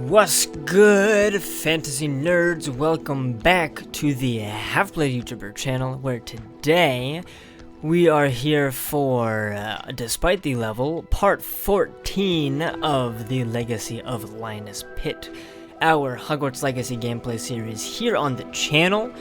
What's good, fantasy nerds? Welcome back to the Half Played YouTuber channel, where today we are here for, despite the level, part 14 of the Legacy of Linus Pitt, our Hogwarts Legacy gameplay series here on the channel.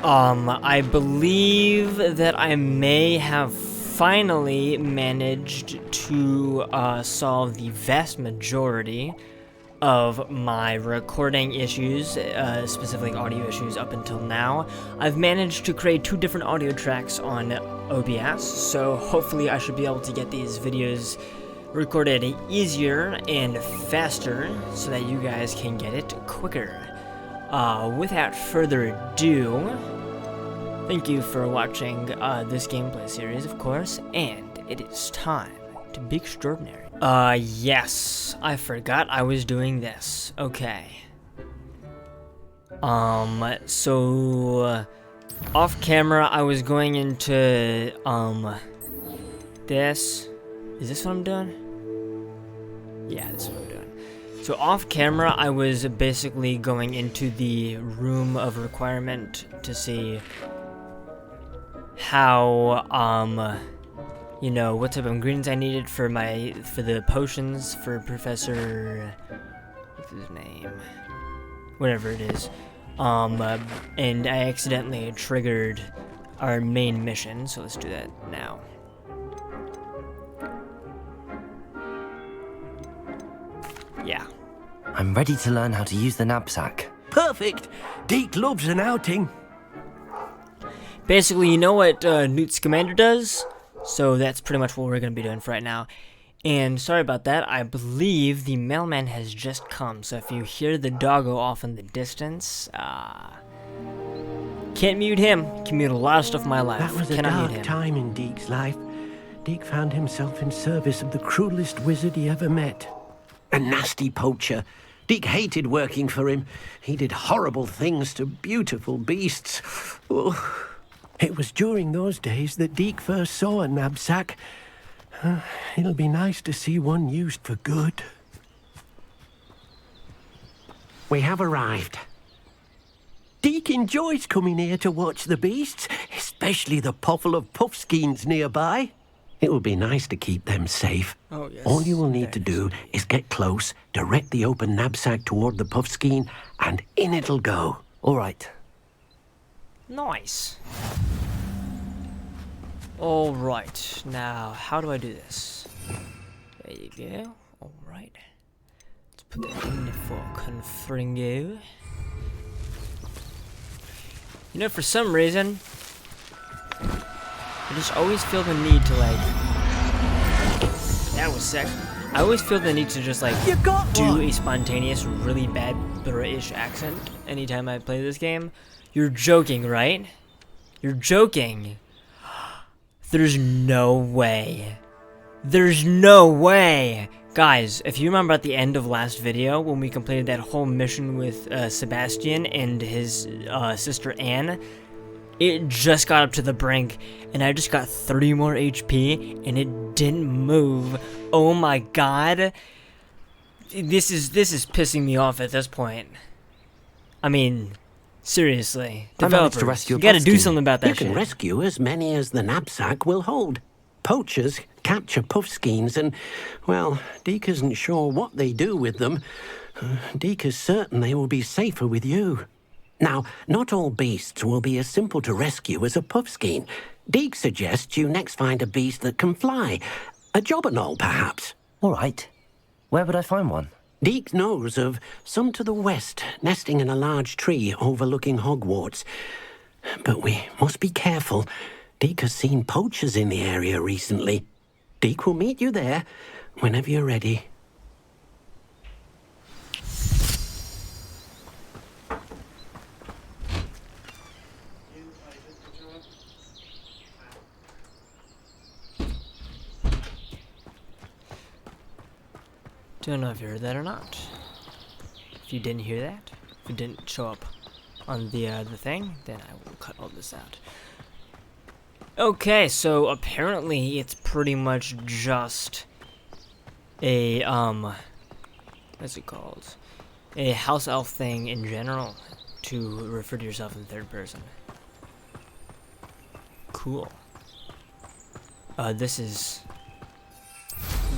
I believe that I may have finally managed to solve the vast majority of my recording issues, specifically audio issues up until now. I've managed to create 2 different audio tracks on OBS, so hopefully I should be able to get these videos recorded easier and faster so that you guys can get it quicker. Without further ado, thank you for watching this gameplay series, of course, and it is time to be extraordinary. Yes, I forgot I was doing this. Okay. So, off camera, I was going into, this. Is this what I'm doing? Yeah, this is what I'm doing. So off camera, I was basically going into the room of requirement to see how, you know, what type of ingredients I needed for the potions for Professor, what's his name? Whatever it is. And I accidentally triggered our main mission, so let's do that now. Yeah. I'm ready to learn how to use the knapsack. Perfect! Deke loves an outing. Basically, you know what NEWT SCAMMANDER does? So that's pretty much what we're going to be doing for right now. And sorry about that, I believe the mailman has just come. So if you hear the doggo off in the distance, can't mute him. Can mute a lot of stuff in my life. That was a dark time in Deke's life. Deke found himself in service of the cruelest wizard he ever met. A nasty poacher. Deke hated working for him. He did horrible things to beautiful beasts. Oh. It was during those days that Deke first saw a knapsack. It'll be nice to see one used for good. We have arrived. Deke enjoys coming here to watch the beasts, especially the potful of puffskeins nearby. It will be nice to keep them safe. Oh, yes. All you will need to do is get close, direct the open knapsack toward the puffskein, and in it'll go. All right. Nice. Alright, now, how do I do this? There you go. Alright. Let's put that in for confringo. You know, for some reason, I just always feel the need to, like... That was sick. I always feel the need to just, like, do a spontaneous, really bad British accent anytime I play this game. You're joking, right? You're joking. There's no way. There's no way. Guys, if you remember at the end of last video, when we completed that whole mission with Sebastian and his sister Anne, it just got up to the brink, and I just got 30 more HP, and it didn't move. Oh my god. This is pissing me off at this point. I mean... seriously, developers, you gotta do something about that shit. You can rescue as many as the knapsack will hold. Poachers capture puffskeins and, well, Deke isn't sure what they do with them. Deke is certain they will be safer with you. Now, not all beasts will be as simple to rescue as a puffskein. Deke suggests you next find a beast that can fly. A jobberknoll, perhaps. All right. Where would I find one? Deke knows of some to the west, nesting in a large tree overlooking Hogwarts. But we must be careful. Deke has seen poachers in the area recently. Deke will meet you there whenever you're ready. Don't know if you heard that or not. If you didn't hear that, if it didn't show up on the thing, then I will cut all this out. Okay, so apparently it's pretty much just a what's it called? A house elf thing in general to refer to yourself in third person. Cool. This is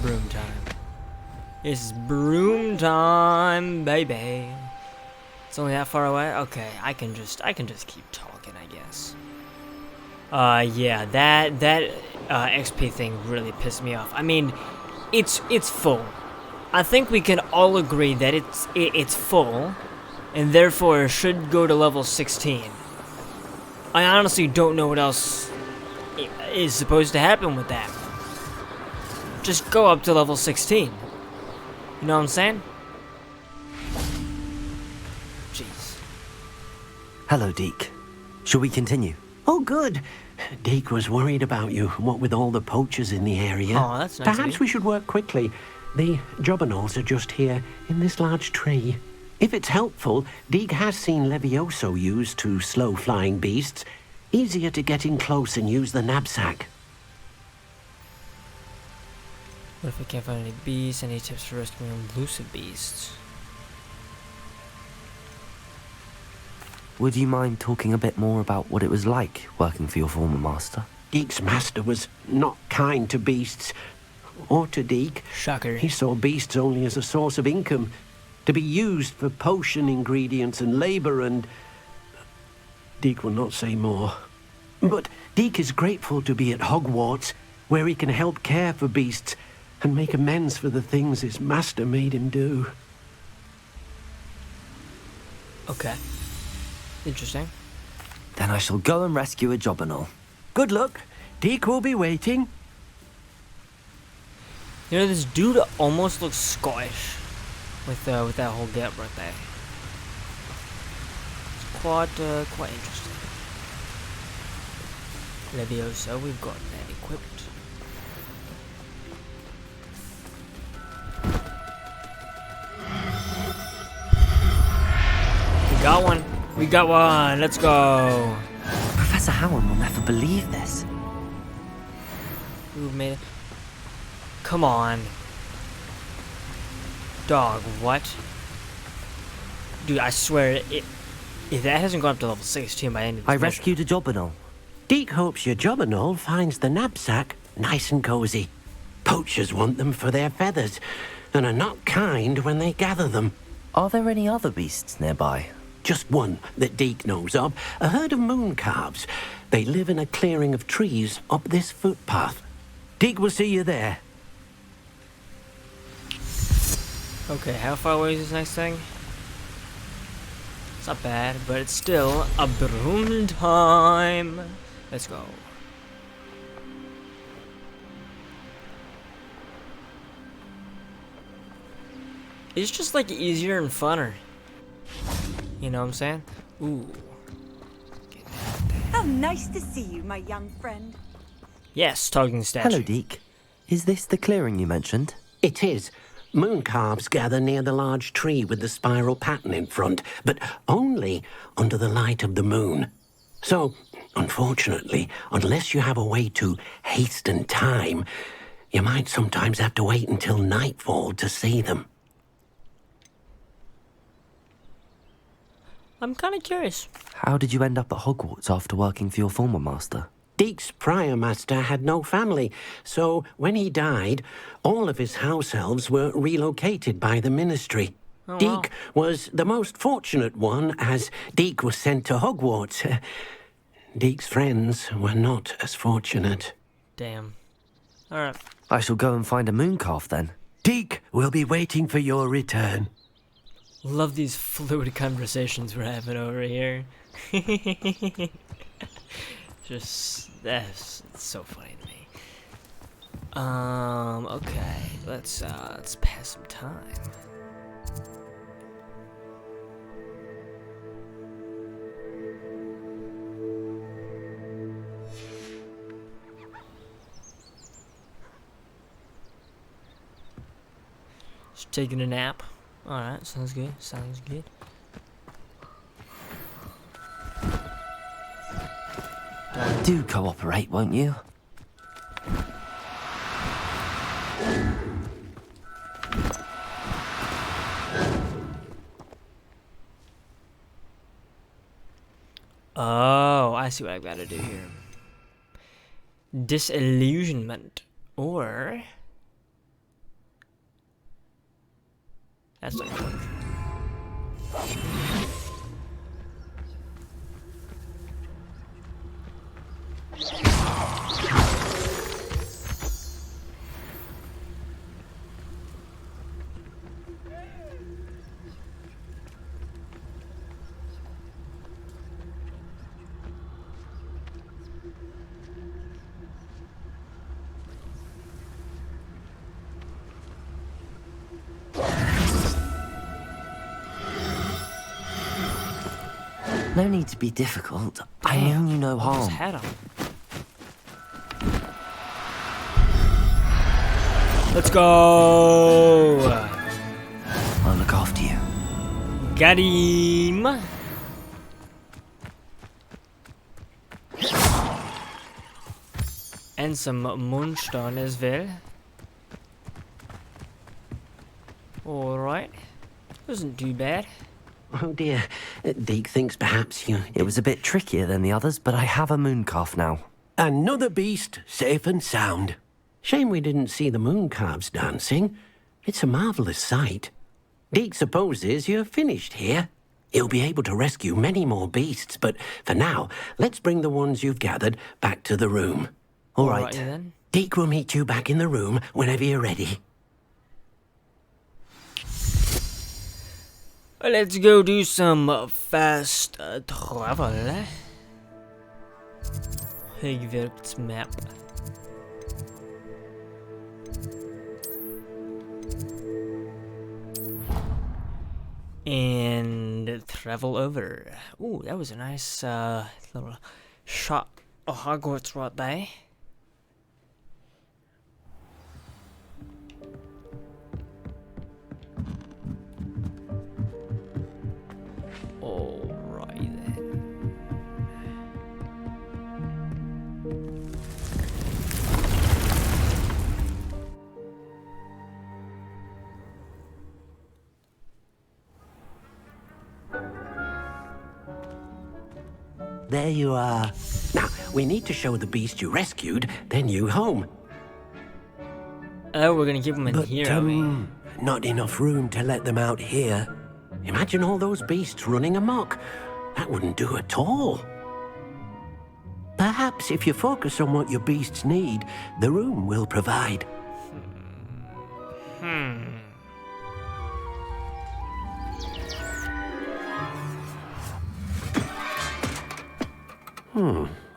broom time. This is broom time, baby. It's only that far away. Okay, I can just keep talking, I guess. Yeah, that XP thing really pissed me off. I mean, it's full. I think we can all agree that it's full, and therefore should go to level 16. I honestly don't know what else is supposed to happen with that. Just go up to level 16. You know what I'm saying? Jeez. Hello, Deke. Shall we continue? Oh, good. Deke was worried about you, what with all the poachers in the area. Oh, that's nice of Perhaps you. we should work quickly. The jobberknolls are just here, in this large tree. If it's helpful, Deke has seen Levioso used to slow flying beasts. Easier to get in close and use the knapsack. What if we can't find any beasts? Any tips for rescuing elusive beasts? Would you mind talking a bit more about what it was like working for your former master? Deke's master was not kind to beasts, or to Deke. Shocker. He saw beasts only as a source of income, to be used for potion ingredients and labor, and Deke will not say more. But Deke is grateful to be at Hogwarts, where he can help care for beasts and make amends for the things his master made him do. Okay. Interesting. Then I shall go and rescue a jobberknoll. Good luck. Deke will be waiting. You know, this dude almost looks Scottish with that whole get right there. It's quite interesting. Levioso, we've got that equipped. We got one. We got one. Let's go. Professor Howard will never believe this. Who made it? Come on. Dog, what? Dude, I swear, if that hasn't gone up to level 16 by the end of this I mission- rescued a jobberknoll. Deke hopes your jobberknoll finds the knapsack nice and cozy. Poachers want them for their feathers, and are not kind when they gather them. Are there any other beasts nearby? Just one that Deke knows of, a herd of moon calves. They live in a clearing of trees up this footpath. Deke will see you there. Okay, how far away is this next thing? It's not bad, but it's still a broom time. Let's go. It's just like easier and funner. You know what I'm saying? Ooh. How nice to see you, my young friend. Yes, talking statue. Hello, Deke. Is this the clearing you mentioned? It is. Moon calves gather near the large tree with the spiral pattern in front, but only under the light of the moon. So, unfortunately, unless you have a way to hasten time, you might sometimes have to wait until nightfall to see them. I'm kind of curious. How did you end up at Hogwarts after working for your former master? Deke's prior master had no family, so when he died, all of his house elves were relocated by the ministry. Oh, Deke was the most fortunate one, as Deke was sent to Hogwarts. Deke's friends were not as fortunate. Damn. Alright. I shall go and find a moon calf then. Deke will be waiting for your return. Love these fluid conversations we're having over here. Just, that's so funny to me. Okay. Let's pass some time. Just taking a nap. Alright, sounds good. Sounds good. Do cooperate, won't you? Oh, I see what I've got to do here. Disillusionment. Or... That's not gonna work. No need to be difficult. I mean you no His harm. hat on. Let's go! I'll look after you. Got him! And some moonstone as well. Alright. Wasn't too bad. Oh dear, Deke thinks perhaps you... It was a bit trickier than the others, but I have a mooncalf now. Another beast, safe and sound. Shame we didn't see the mooncalves dancing. It's a marvellous sight. Deke supposes you're finished here. He'll be able to rescue many more beasts, but for now, let's bring the ones you've gathered back to the room. All right. Alrighty then. Deke will meet you back in the room whenever you're ready. Let's go do some fast travel. Hogwarts map. And travel over. Ooh, that was a nice little shot of Hogwarts right there. Alright then. There you are. Now, we need to show the beast you rescued, then you home. Oh, we're gonna keep them in But, here, are we? not enough room to let them out here. Imagine all those beasts running amok. That wouldn't do at all. Perhaps if you focus on what your beasts need, the room will provide.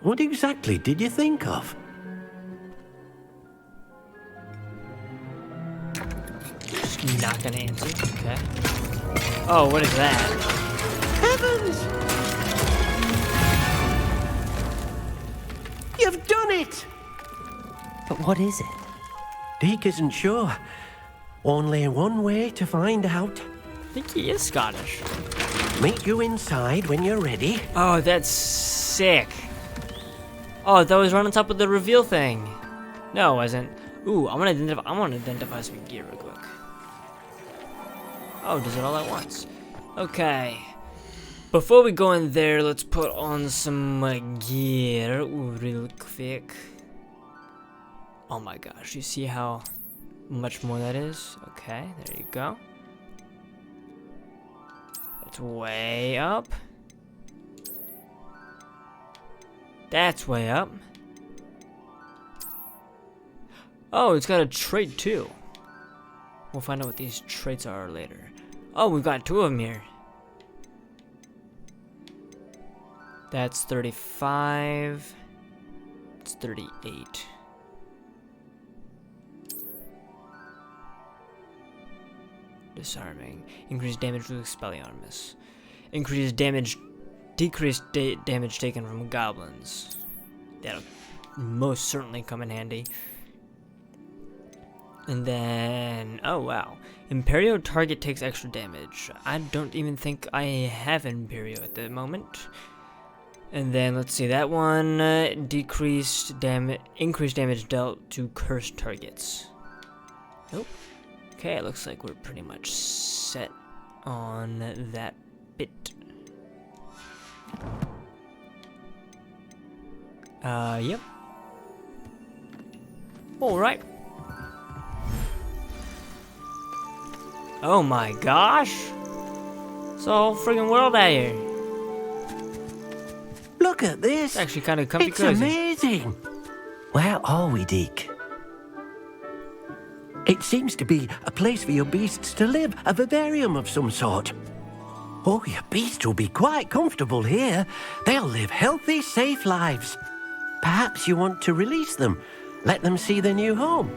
What exactly did you think of? Just not gonna answer. Okay. Oh, what is that? Heavens! You've done it! But what is it? Deke isn't sure. Only one way to find out. I think he is Scottish. Meet you inside when you're ready. Oh, that's sick. Oh, that was right on top of the reveal thing. No, it wasn't. Ooh, I want to identify some gear real quick. Oh, does it all at once? Okay. Before we go in there, let's put on some gear. Ooh, real quick. Oh my gosh, you see how much more that is? Okay, there you go. That's way up. That's way up. Oh, it's got a trait too. We'll find out what these traits are later. Oh, we've got two of them here. That's 35. It's 38. Disarming. Increased damage with Expelliarmus. Increased damage. Decreased damage taken from goblins. That'll most certainly come in handy. And then, oh wow. Imperio target takes extra damage. I don't even think I have Imperio at the moment. And then let's see, that one increased damage dealt to cursed targets. Nope. Okay, it looks like we're pretty much set on that bit. Yep. Alright. Oh my gosh! It's a whole friggin' world out here. Look at this. It's actually kind of comfy It's cozy. amazing. Where are we, Deke? It seems to be a place for your beasts to live, a vivarium of some sort. Oh, your beasts will be quite comfortable here. They'll live healthy, safe lives. Perhaps you want to release them, let them see their new home.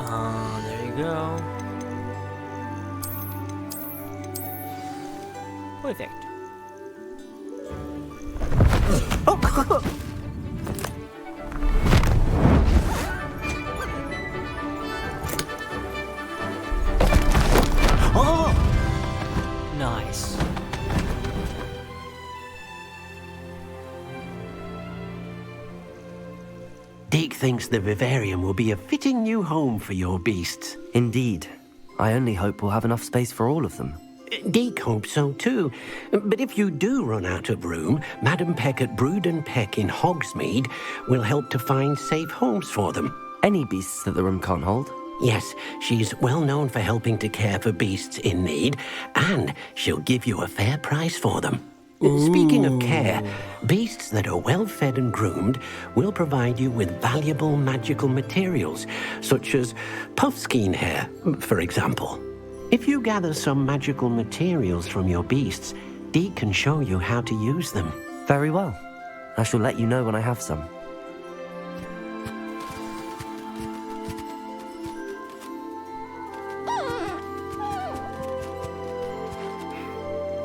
There you go. Perfect. Oh! Nice. Deke thinks the vivarium will be a fitting new home for your beasts. Indeed. I only hope we'll have enough space for all of them. Deke hopes so too. But if you do run out of room, Madam Peck at Brood and Peck in Hogsmeade will help to find safe homes for them. Any beasts that the room can't hold? Yes, she's well known for helping to care for beasts in need, and she'll give you a fair price for them. Speaking of care, beasts that are well fed and groomed will provide you with valuable magical materials, such as puffskein hair, for example. If you gather some magical materials from your beasts, Deke can show you how to use them. Very well. I shall let you know when I have some.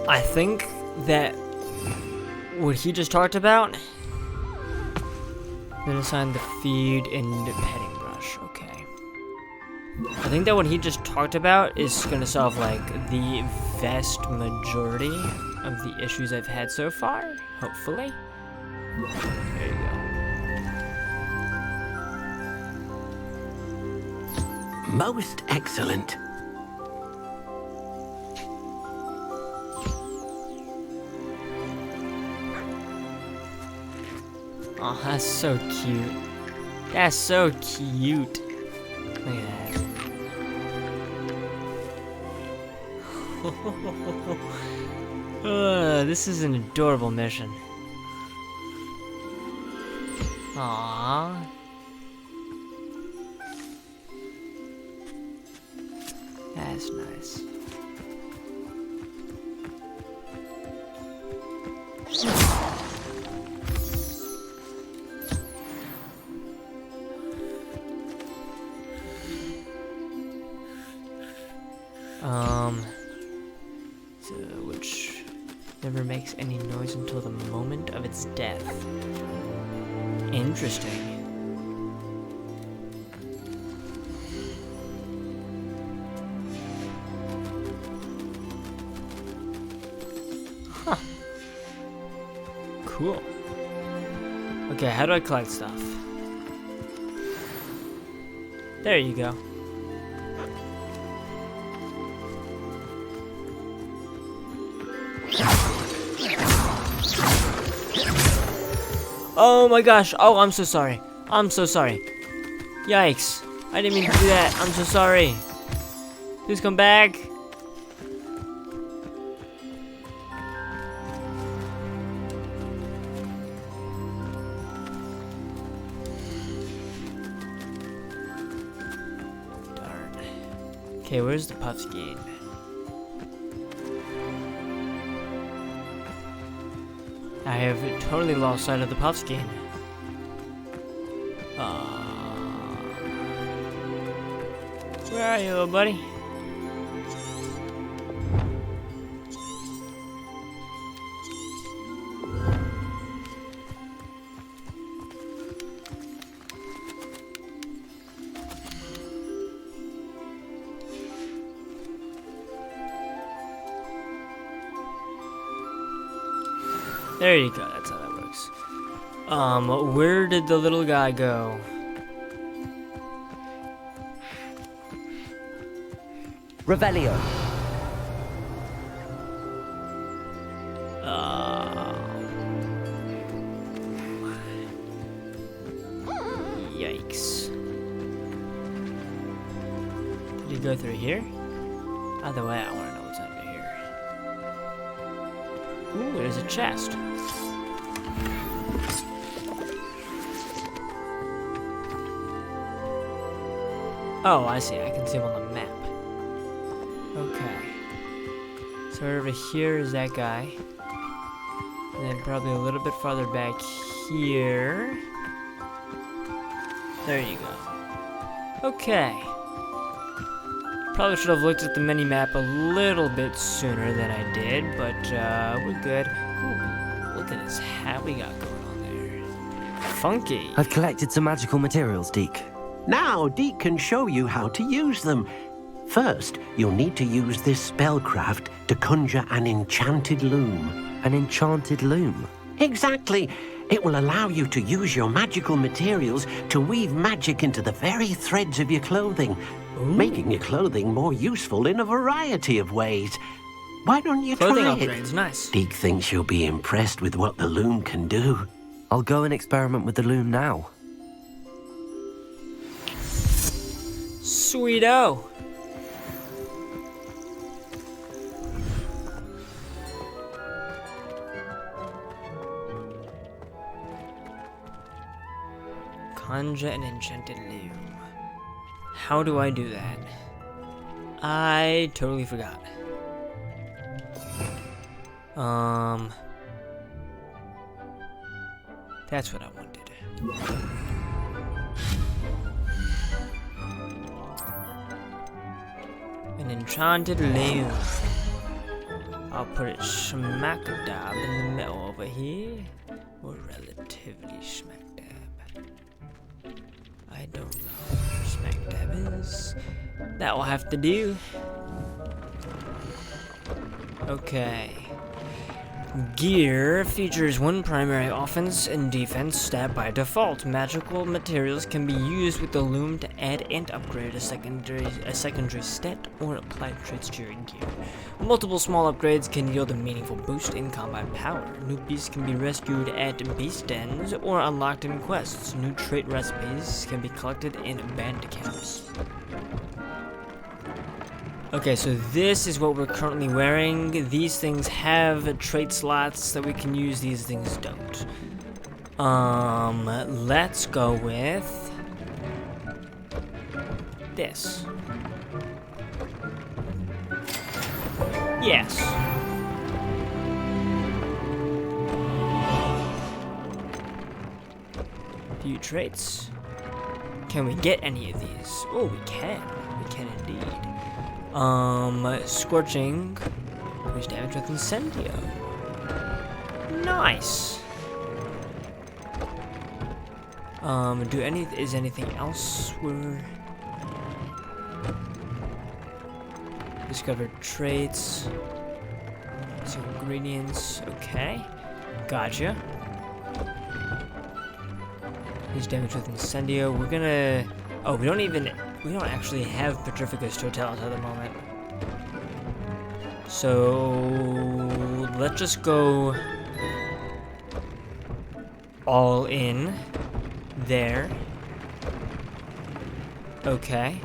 I think that what he just talked about. Then assign the feed and petting brush. Okay. I think that what he just talked about is gonna solve like the vast majority of the issues I've had so far. Hopefully. There you go. Most excellent. Oh, that's so cute. That's so cute. Look at that. This is an adorable mission. Aww. That's nice. So, which never makes any noise until the moment of its death. Interesting. Huh. Cool. Okay, how do I collect stuff? There you go. Oh my gosh. Oh, I'm so sorry. I'm so sorry. Yikes. I didn't mean to do that. I'm so sorry. Please come back. Darn. Okay, where's the puffskein? I have totally lost sight of the puffskein. Where are you, little buddy? There you go, that's how that works. Where did the little guy go? Revelio. Yikes. Did you go through here? Either way, I want to know what's under here. Ooh, there's a chest. Oh, I see. I can see him on the map. Okay. So over here is that guy. And then probably a little bit farther back here. There you go. Okay. Probably should have looked at the mini-map a little bit sooner than I did, but we're good. Ooh, look at this hat we got going on there. Funky. I've collected some magical materials, Deke. Now, Deke can show you how to use them. First, you'll need to use this spellcraft to conjure an enchanted loom. An enchanted loom? Exactly. It will allow you to use your magical materials to weave magic into the very threads of your clothing, making your clothing more useful in a variety of ways. Why don't you Clothing try upgrades, it? nice. Deke thinks you'll be impressed with what the loom can do. I'll go and experiment with the loom now. Sweeto. Conjure an enchanted loom. How do I do that? I totally forgot. That's what I wanted. An enchanted loom. I'll put it smack dab in the middle over here. Or relatively smack dab. I don't know where smack dab is. That will have to do. Okay. Gear features one primary offense and defense stat by default. Magical materials can be used with the loom to add and upgrade a secondary stat or apply traits to your gear. Multiple small upgrades can yield a meaningful boost in combat power. New beasts can be rescued at beast dens or unlocked in quests. New trait recipes can be collected in band camps. Okay, so this is what we're currently wearing. These things have trait slots that we can use, these things don't. Let's go with this. Yes. View traits. Can we get any of these? Oh, we can. We can indeed. Scorching. Increase damage with Incendio. Nice. Is anything else we're... Discovered traits. Some ingredients. Okay. Gotcha. Increase damage with Incendio. We're gonna... Oh, we don't actually have Petrificus Totalis at the moment. So let's just go all in there. Okay.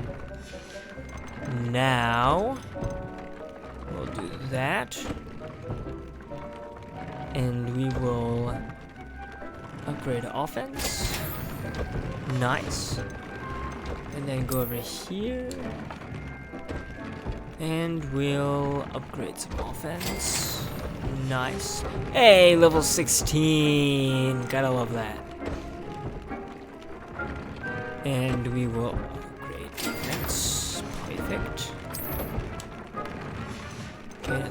Now we'll do that. And we will upgrade offense. Nice. And then go over here. And we'll upgrade some offense. Nice. Hey, level 16. Gotta love that. And we will upgrade defense. Perfect. Okay,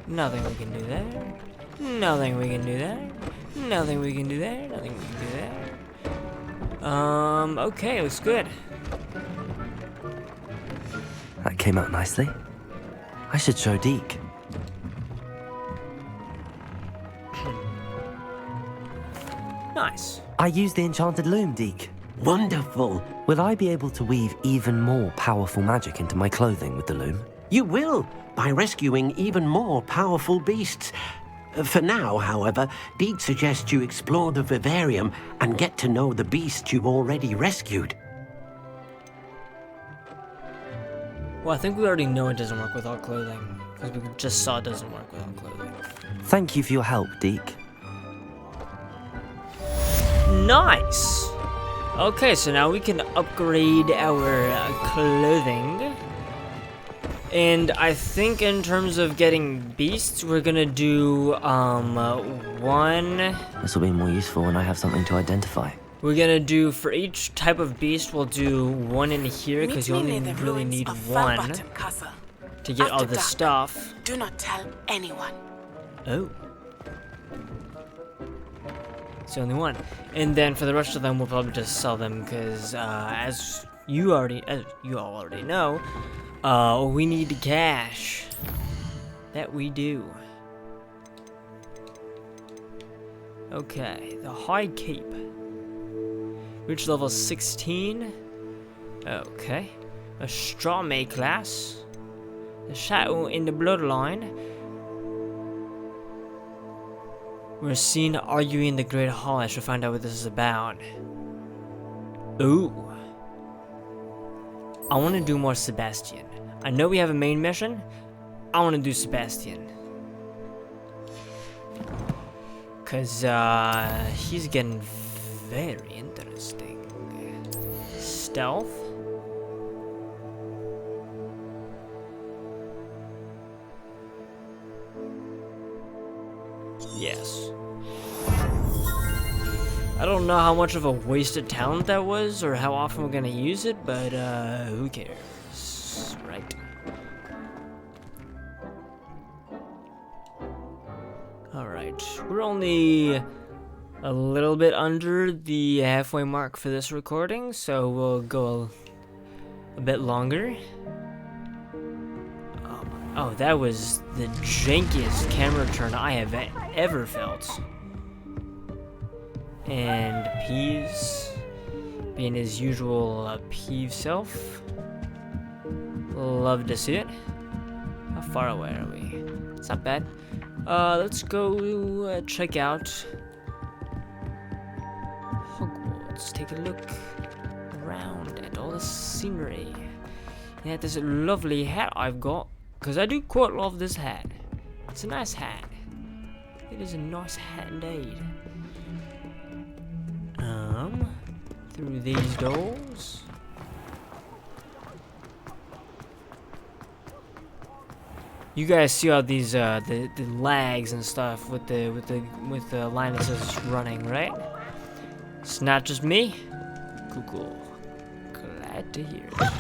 nothing we can do there. Nothing we can do there. Nothing we can do there. Nothing we can do there. Nothing we can do there. Okay, looks good. That came out nicely. I should show Deke. Nice. I used the enchanted loom, Deke. Wonderful. Will I be able to weave even more powerful magic into my clothing with the loom? You will, by rescuing even more powerful beasts. For now, however, Deke suggests you explore the vivarium and get to know the beast you've already rescued. Well, I think we already know it doesn't work without clothing. Because we just saw it doesn't work without clothing. Thank you for your help, Deke. Nice! Okay, so now we can upgrade our clothing. And I think in terms of getting beasts, we're gonna do, one... This will be more useful when I have something to identify. We're gonna do, for each type of beast, we'll do one in here, because you only really need one to get all the stuff. Do not tell anyone. Oh. It's the only one. And then for the rest of them, we'll probably just sell them, because, as you all already know, we need cash. That we do. Okay, the High Cape. Reach level 16. Okay. A Strawmay class. The Shadow in the Bloodline. We're seen arguing in the Great Hall. I should find out what this is about. Ooh. I want to do more Sebastian. I know we have a main mission. I want to do Sebastian. Because, he's getting very interesting. Stealth. Yes. I don't know how much of a wasted talent that was, or how often we're gonna use it, but, who cares, right? Alright, we're only a little bit under the halfway mark for this recording, so we'll go a bit longer. Oh, that was the jankiest camera turn I have ever felt. And Peeves, being his usual peeve self. Love to see it. How far away are we? It's not bad. Let's go check out Hogwarts. Take a look around at all the scenery. And at this lovely hat I've got. Because I do quite love this hat. It's a nice hat. It is a nice hat indeed. Through these doors. You guys see how these the lags and stuff with the Linus's running, right? It's not just me. Cool. Glad to hear it.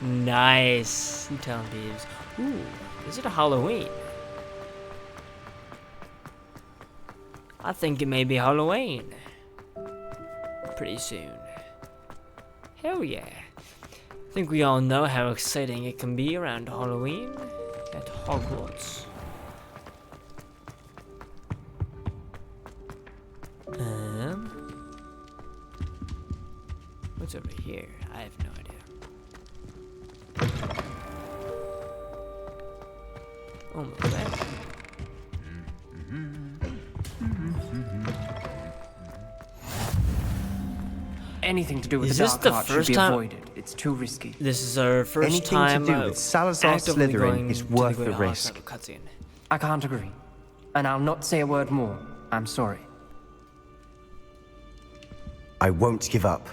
Nice. You telling Beaves. Ooh, is it a Halloween? I think it may be Halloween. Pretty soon. Hell yeah. I think we all know how exciting it can be around Halloween at Hogwarts. What's over here? I have no idea. Almost there. Anything to do with Is the this dark the art first should be time- avoided. It's too risky. This is our first Anything time to do with Salazar actively Slytherin going is to worth Great the Hall risk. outside of cutscene. I can't agree. And I'll not say a word more. I'm sorry. I won't give up.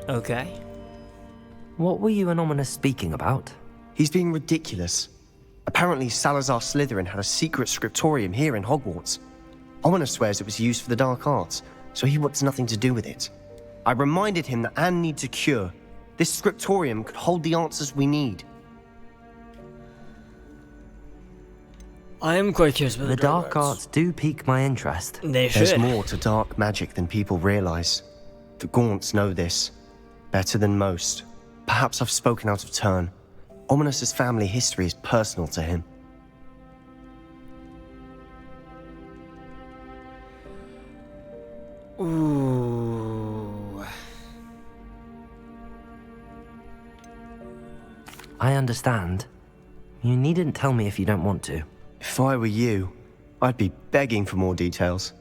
Okay. What were you and Ominous speaking about? He's being ridiculous. Apparently, Salazar Slytherin had a secret scriptorium here in Hogwarts. Ominous swears it was used for the dark arts, so he wants nothing to do with it. I reminded him that Anne needs a cure. This scriptorium could hold the answers we need. I am quite curious about The dark arts do pique my interest. They There's should. more to dark magic than people realize. The Gaunts know this better than most. Perhaps I've spoken out of turn. Ominous's family history is personal to him. Ooh. I understand. You needn't tell me if you don't want to. If I were you, I'd be begging for more details.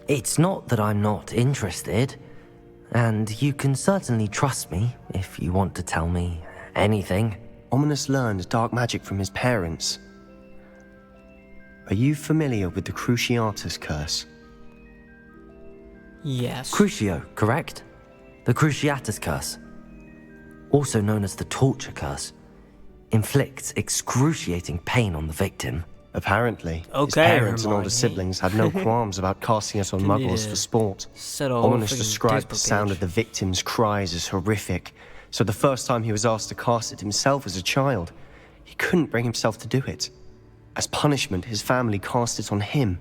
It's not that I'm not interested, and you can certainly trust me if you want to tell me anything. Ominous learned dark magic from his parents. Are you familiar with the Cruciatus curse? Yes. Crucio, correct? The Cruciatus curse, also known as the torture curse, inflicts excruciating pain on the victim. Apparently, his Okay, parents and older Hermione. siblings had no qualms about casting it on Didn't need muggles to for sport. set a whole Ominous freaking described the textbook sound page. of the victim's cries as horrific, so the first time he was asked to cast it himself as a child, he couldn't bring himself to do it. As punishment, his family cast it on him.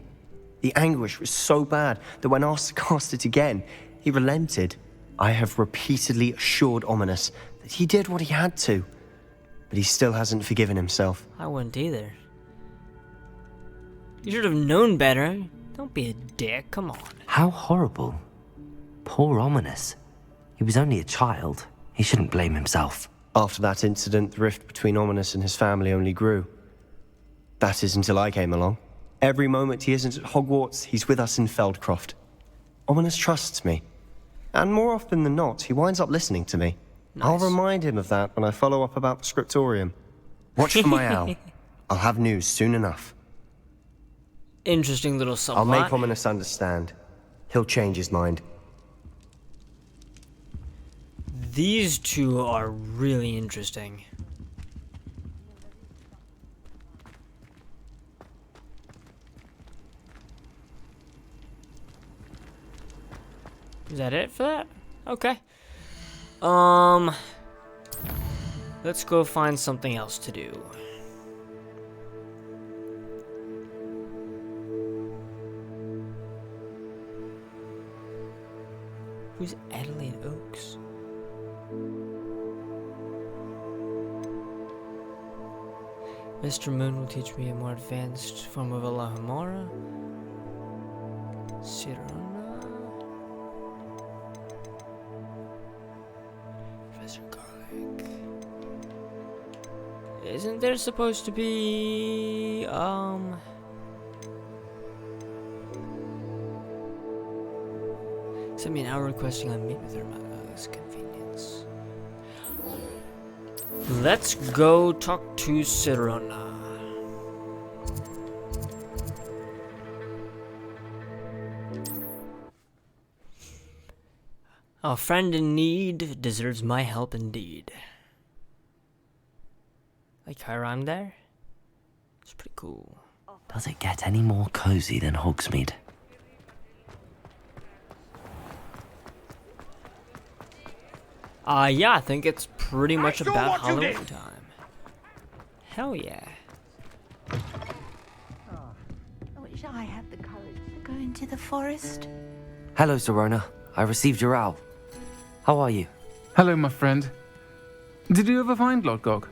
The anguish was so bad that when asked to cast it again, he relented. I have repeatedly assured Ominous that he did what he had to, but he still hasn't forgiven himself. I wouldn't either. You should have known better. Don't be a dick, come on. How horrible. Poor Ominous. He was only a child. He shouldn't blame himself. After that incident, the rift between Ominous and his family only grew. That is until I came along. Every moment he isn't at Hogwarts, he's with us in Feldcroft. Ominous trusts me. And more often than not, he winds up listening to me. I'll remind him of that when I follow up about the scriptorium. Watch for my owl. I'll have news soon enough. Interesting little subplot. I'll make Ominous understand. He'll change his mind. These two are really interesting. Is that it for that? Okay. Let's go find something else to do. Who's Adelaide Oaks? Mr. Moon will teach me a more advanced form of Allahumara. Sirona. Professor Garlic. Isn't there supposed to be, Send me an hour requesting I meet with her at his convenience. Let's go talk to Sirona. A friend in need deserves my help indeed. Like how I rhymed there? It's pretty cool. Does it get any more cozy than Hogsmeade? Yeah, I think it's pretty much about Halloween time. Hell yeah. I wish I had the courage to go into the forest. Hello, Sirona. I received your owl. How are you? Hello, my friend. Did you ever find Lodgog?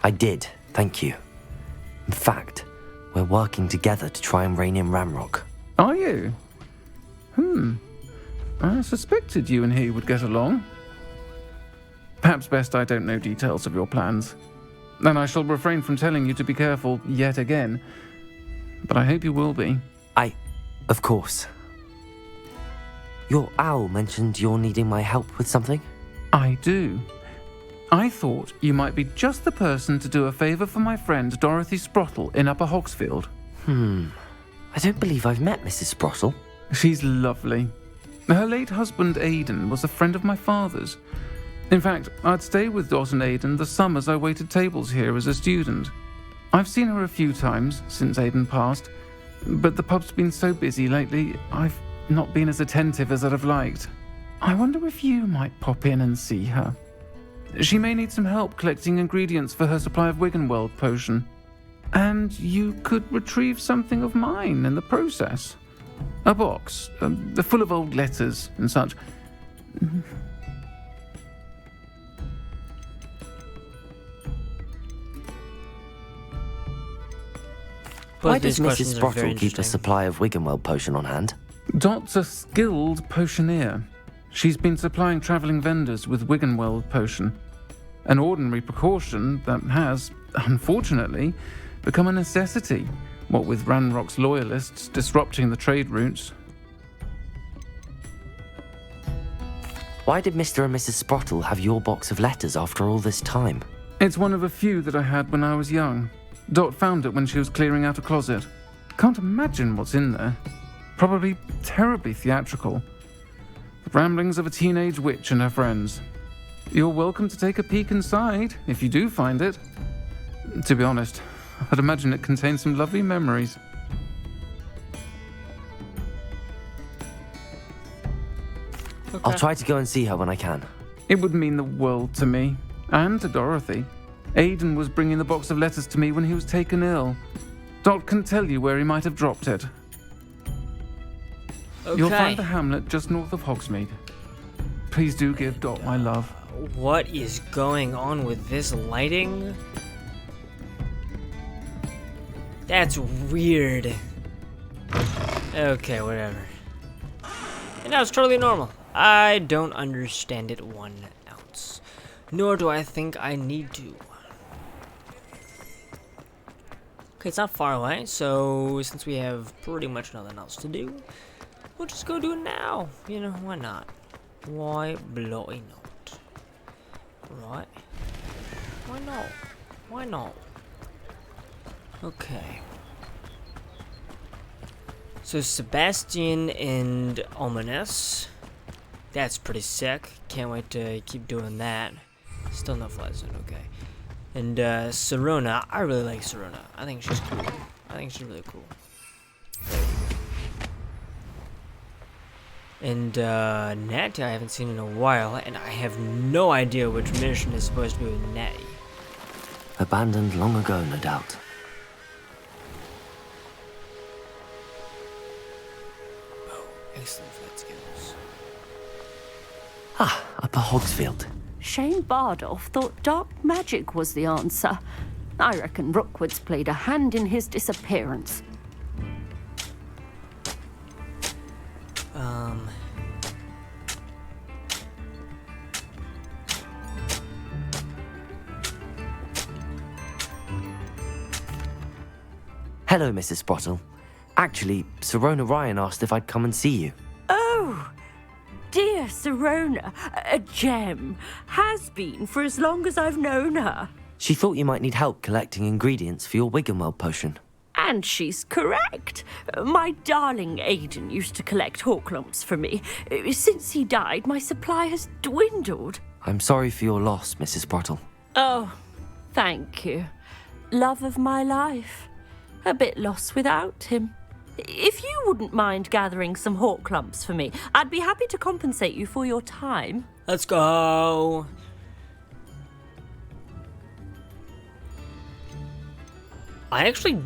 I did, thank you. In fact, we're working together to try and rein in Ramrock. Are you? I suspected you and he would get along. Perhaps best I don't know details of your plans. And I shall refrain from telling you to be careful yet again. But I hope you will be. Of course. Your owl mentioned you're needing my help with something? I do. I thought you might be just the person to do a favour for my friend Dorothy Sprottle in Upper Hogsfield. I don't believe I've met Mrs. Sprottle. She's lovely. Her late husband Aidan was a friend of my father's. In fact, I'd stay with Dot and Aidan the summers I waited tables here as a student. I've seen her a few times since Aidan passed, but the pub's been so busy lately, I've not been as attentive as I'd have liked. I wonder if you might pop in and see her. She may need some help collecting ingredients for her supply of Wiggenweld potion. And you could retrieve something of mine in the process. A box, full of old letters and such. Why Both does these Mrs. questions are very Sprottle keep a interesting. supply of Wiggenweld potion on hand? Dot's a skilled potioneer. She's been supplying travelling vendors with Wiggenweld potion, an ordinary precaution that has, unfortunately, become a necessity, what with Ranrock's loyalists disrupting the trade routes. Why did Mr. and Mrs. Sprottle have your box of letters after all this time? It's one of a few that I had when I was young. Dot found it when she was clearing out a closet. Can't imagine what's in there. Probably terribly theatrical. The ramblings of a teenage witch and her friends. You're welcome to take a peek inside, if you do find it. To be honest, I'd imagine it contains some lovely memories. I'll try to go and see her when I can. It would mean the world to me, and to Dorothy. Aiden was bringing the box of letters to me when he was taken ill. Dot can tell you where he might have dropped it. Okay. You'll find the hamlet just north of Hogsmeade. Please do give Dot my love. What is going on with this lighting? That's weird. Okay, whatever. And now it's totally normal. I don't understand it 1 ounce. Nor do I think I need to. Okay, it's not far away, so since we have pretty much nothing else to do, we'll just go do it now. You know, why not? Why bloody not? Right? Why not? Why not? Okay. So Sebastian and Ominous. That's pretty sick. Can't wait to keep doing that. Still no fly zone, okay. And Sirona, I really like Sirona. I think she's cool. I think she's really cool. And Natty I haven't seen in a while, and I have no idea which mission is supposed to be with Natty. Abandoned long ago, no doubt. Oh, excellent flight skills. Ah, Upper Hogsfield. Shane Bardolph thought dark magic was the answer. I reckon Rookwood's played a hand in his disappearance. Hello, Mrs. Sprottle. Actually, Sirona Ryan asked if I'd come and see you. Oh, dear Sirona, a gem. Has been for as long as I've known her. She thought you might need help collecting ingredients for your Wiggenweld potion. And she's correct. My darling Aiden used to collect hawklumps for me. Since he died, my supply has dwindled. I'm sorry for your loss, Mrs. Sprottle. Oh, thank you. Love of my life. A bit lost without him. If you wouldn't mind gathering some hawklumps for me, I'd be happy to compensate you for your time. Let's go. I actually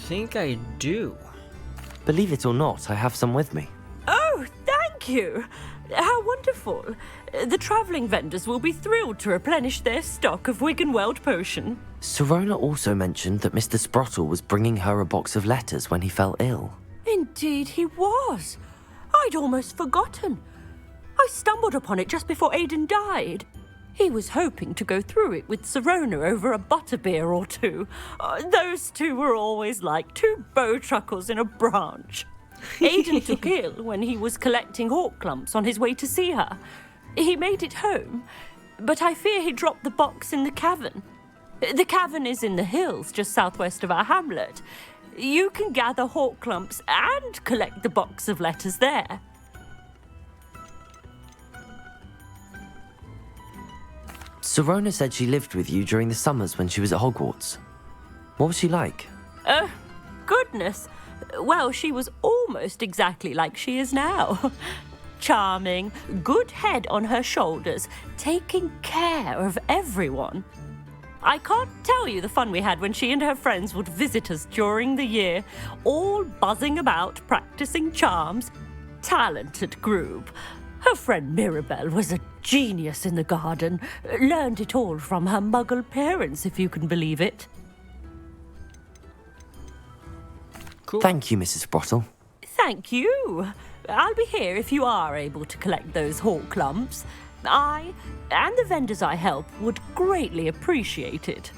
think I do. Believe it or not, I have some with me. Oh, thank you. How wonderful. The travelling vendors will be thrilled to replenish their stock of Wiggenweld potion. Sirona also mentioned that Mr. Sprottle was bringing her a box of letters when he fell ill. Indeed he was. I'd almost forgotten. I stumbled upon it just before Aiden died. He was hoping to go through it with Sirona over a butterbeer or two. Those two were always like two bowtruckles in a branch. Aiden took ill when he was collecting hawklumps on his way to see her. He made it home, but I fear he dropped the box in the cavern. The cavern is in the hills just southwest of our hamlet. You can gather hawklumps and collect the box of letters there. Sirona said she lived with you during the summers when she was at Hogwarts. What was she like? Goodness. Well, she was almost exactly like she is now. Charming, good head on her shoulders, taking care of everyone. I can't tell you the fun we had when she and her friends would visit us during the year, all buzzing about, practicing charms. Talented group. Her friend Mirabelle was a genius in the garden. Learned it all from her muggle parents, if you can believe it. Cool. Thank you, Mrs. Sprottle. Thank you. I'll be here if you are able to collect those hawk lumps. I, and the vendors I help, would greatly appreciate it.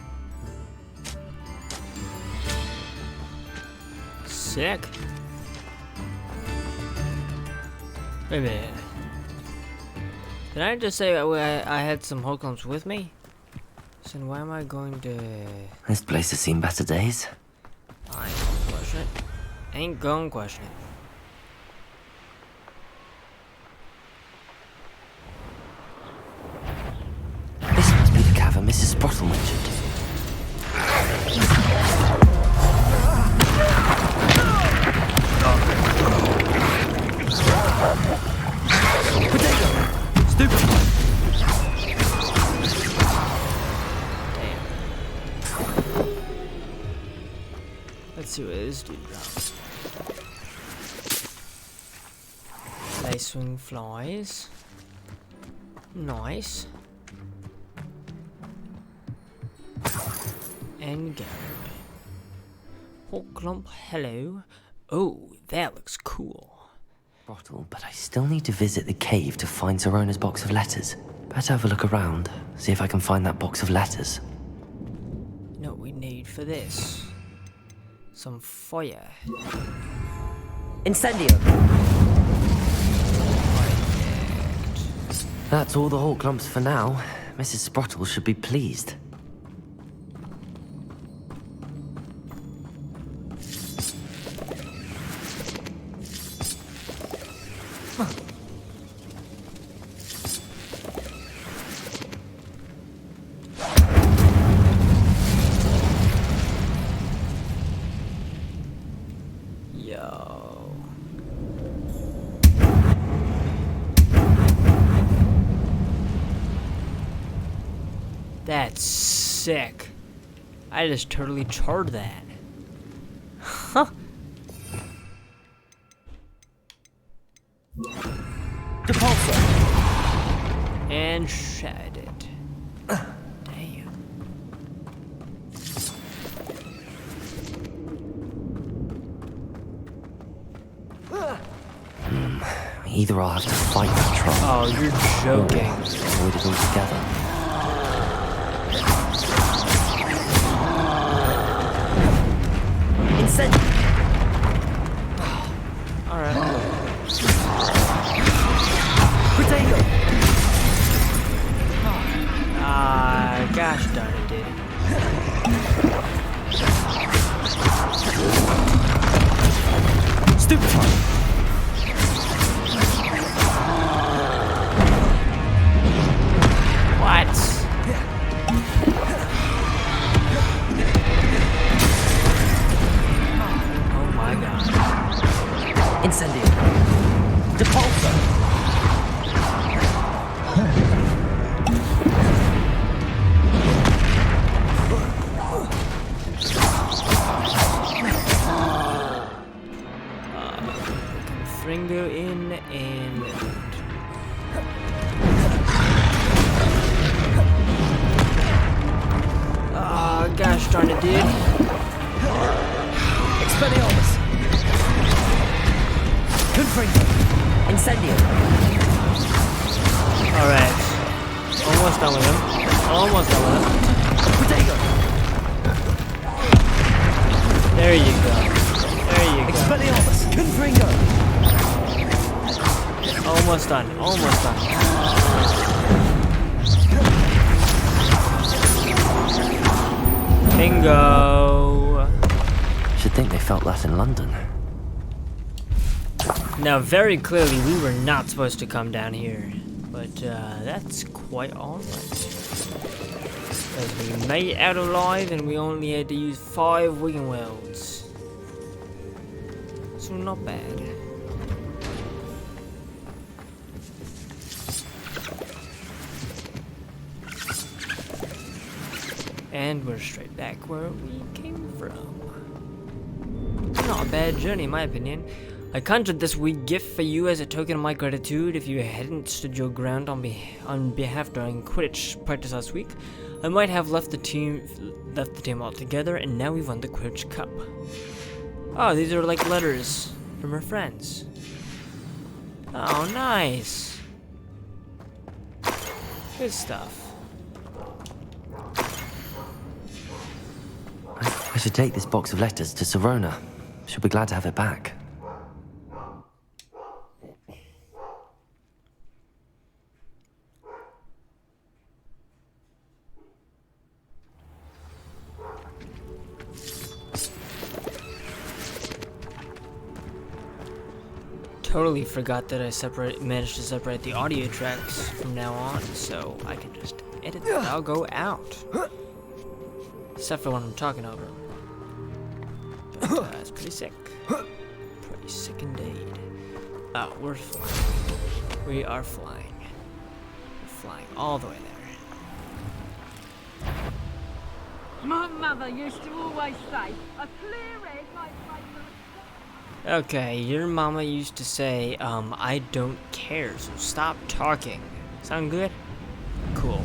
Sick. Wait a minute. Did I just say I had some hawk lumps with me? So then why am I going to... This place has seen better days. I ain't gonna question it. Ain't gonna question it. This must be the cavern Mrs. Sprottle mentioned. Potato! Stupid! Damn. Let's see what this dude drops. Lace swing flies. Nice. And Garrett. Hawk lump, hello. Oh, that looks cool. Sprottle, but I still need to visit the cave to find Zerona's box of letters. Better have a look around, see if I can find that box of letters. You know what we need for this? Some fire. Incendio! That's all the hawk lumps for now. Mrs. Sprottle should be pleased. Yo. That's sick. I just totally charred that. Huh. Depulso! And shattered it. Damn. Either I'll have to fight that troll, Oh, you're joking. avoid it altogether. Incendio! Alright. Potato! Ah, gosh darn it, dude. Stupid! What? Oh my god. Incendio! Depulso! Fringo in and oh gosh darn it, dude. Expelliarmus! Confringo! Incendio! Alright. Almost done with him. Almost done with him. Potato! There you go. There you go. Expelliarmus! Confringo! Almost done. Almost done. Bingo. Should think they felt that in London. Now, very clearly, we were not supposed to come down here, but that's quite alright. Because we made it out alive, and we only had to use 5 wing welds. So not bad. And we're straight back where we came from. Not a bad journey, in my opinion. I conjured this wee gift for you as a token of my gratitude. If you hadn't stood your ground on behalf during Quidditch practice last week, I might have left the team altogether, and now we've won the Quidditch Cup. Oh, these are like letters. from her friends. Oh, nice. Good stuff. I should take this box of letters to Sirona. She'll be glad to have it back. Totally forgot that I managed to separate the audio tracks from now on, so I can just edit that. I'll go out. Except for when I'm talking over them. But it's pretty sick. Pretty sick indeed. Oh, we're flying. We are flying. We're flying all the way there. My mother used to always say, a clear head might make a... Okay, your mama used to say, I don't care, so stop talking. Sound good? Cool.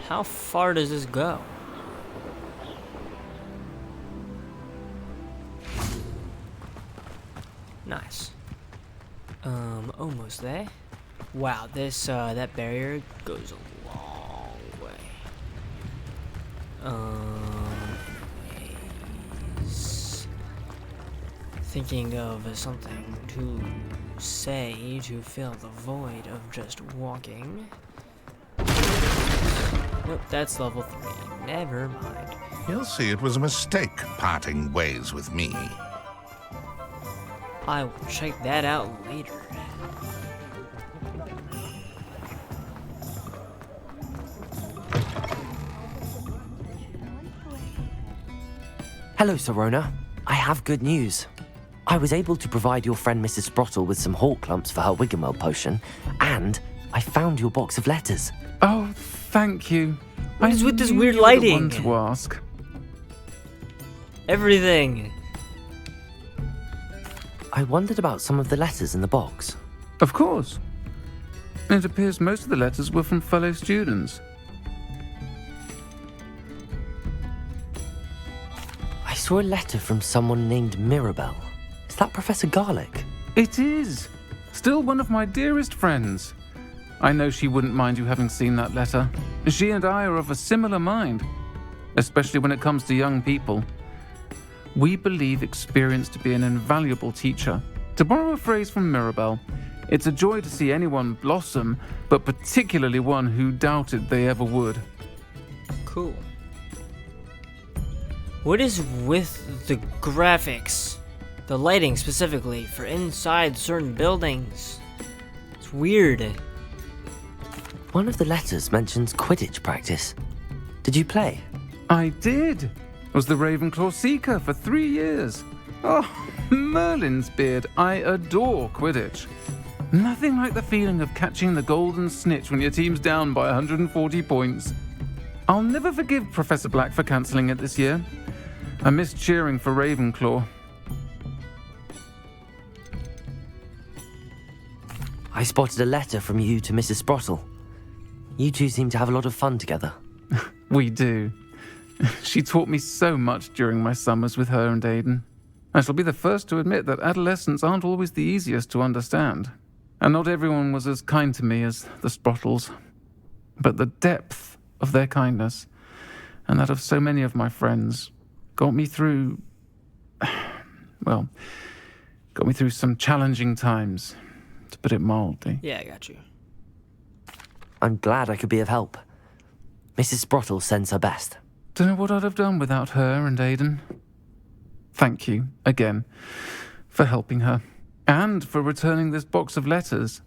How far does this go? Nice. Almost there. Wow, this, that barrier goes a long way. Anyways. Thinking of something to say to fill the void of just walking. Nope, that's level 3. Never mind. You'll see it was a mistake parting ways with me. I will check that out later. Hello, Sirona. I have good news. I was able to provide your friend Mrs. Sprottle with some hawk clumps for her Wiggenweld potion, and I found your box of letters. Oh, thank you. What is with this knew weird you were the lighting? one to ask. Everything. I wondered about some of the letters in the box. Of course. It appears most of the letters were from fellow students. I saw a letter from someone named Mirabelle. Is that Professor Garlick? It is. Still one of my dearest friends. I know she wouldn't mind you having seen that letter. She and I are of a similar mind, especially when it comes to young people. We believe experience to be an invaluable teacher. To borrow a phrase from Mirabelle, it's a joy to see anyone blossom, but particularly one who doubted they ever would. Cool. What is with the graphics? The lighting specifically for inside certain buildings. It's weird. One of the letters mentions Quidditch practice. Did you play? I did. Was the Ravenclaw Seeker for 3 years. Oh, Merlin's beard. I adore Quidditch. Nothing like the feeling of catching the golden snitch when your team's down by 140 points. I'll never forgive Professor Black for cancelling it this year. I missed cheering for Ravenclaw. I spotted a letter from you to Mrs. Sprottle. You two seem to have a lot of fun together. We do. She taught me so much during my summers with her and Aidan. I shall be the first to admit that adolescents aren't always the easiest to understand. And not everyone was as kind to me as the Sprottles. But the depth of their kindness, and that of so many of my friends, got me through... well, got me through some challenging times, to put it mildly. Yeah, I got you. I'm glad I could be of help. Mrs. Sprottle sends her best. Don't know what I'd have done without her and Aidan. Thank you, again, for helping her, and for returning this box of letters.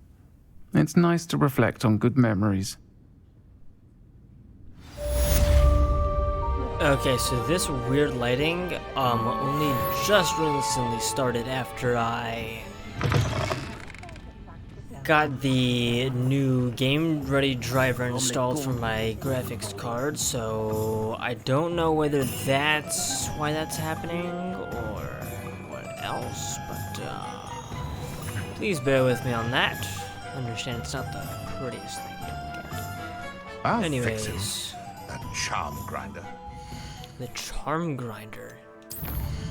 It's nice to reflect on good memories. Okay, so this weird lighting only just recently started after I got the new Game Ready driver installed for my graphics card, so I don't know whether that's why that's happening or what else, but Please bear with me on that. Understand it's not the prettiest thing to look at. I'll fix him. Anyways, That charm grinder. the charm grinder.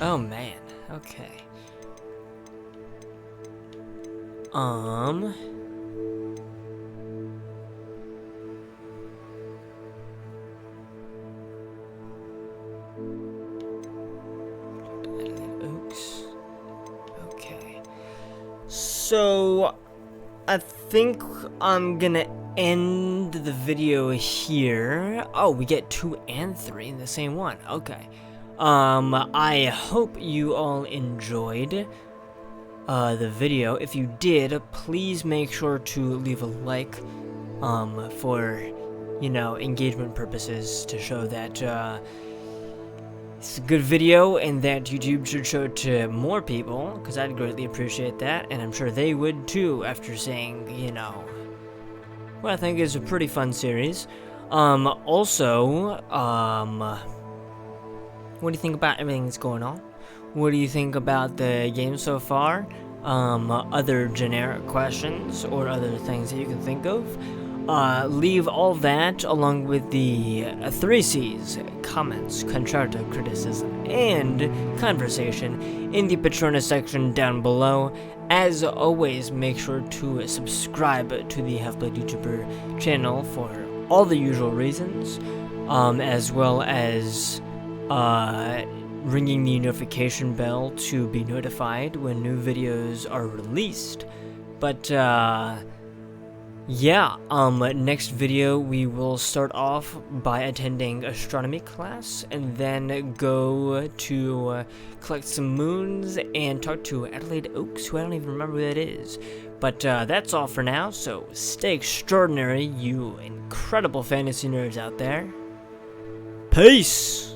Oh man. Okay. Oaks. Okay. So, I think I'm gonna end the video here. Oh, we get 2 and 3 in the same one. Okay. I hope you all enjoyed the video. If you did, please make sure to leave a like for, you know, engagement purposes, to show that it's a good video and that YouTube should show it to more people, because I'd greatly appreciate that, and I'm sure they would too after seeing, you know, what I think is a pretty fun series. Also, what do you think about everything that's going on? What do you think about the game so far? Other generic questions or other things that you can think of? Leave all that along with the 3 C's, comments, constructive criticism, and conversation in the Patronus section down below. As always, make sure to subscribe to the Half Blood YouTuber channel for all the usual reasons, as well as ringing the notification bell to be notified when new videos are released. But yeah, next video we will start off by attending astronomy class, and then go to collect some moons and talk to Adelaide Oaks, who I don't even remember who that is. But that's all for now, so stay extraordinary, you incredible fantasy nerds out there. Peace!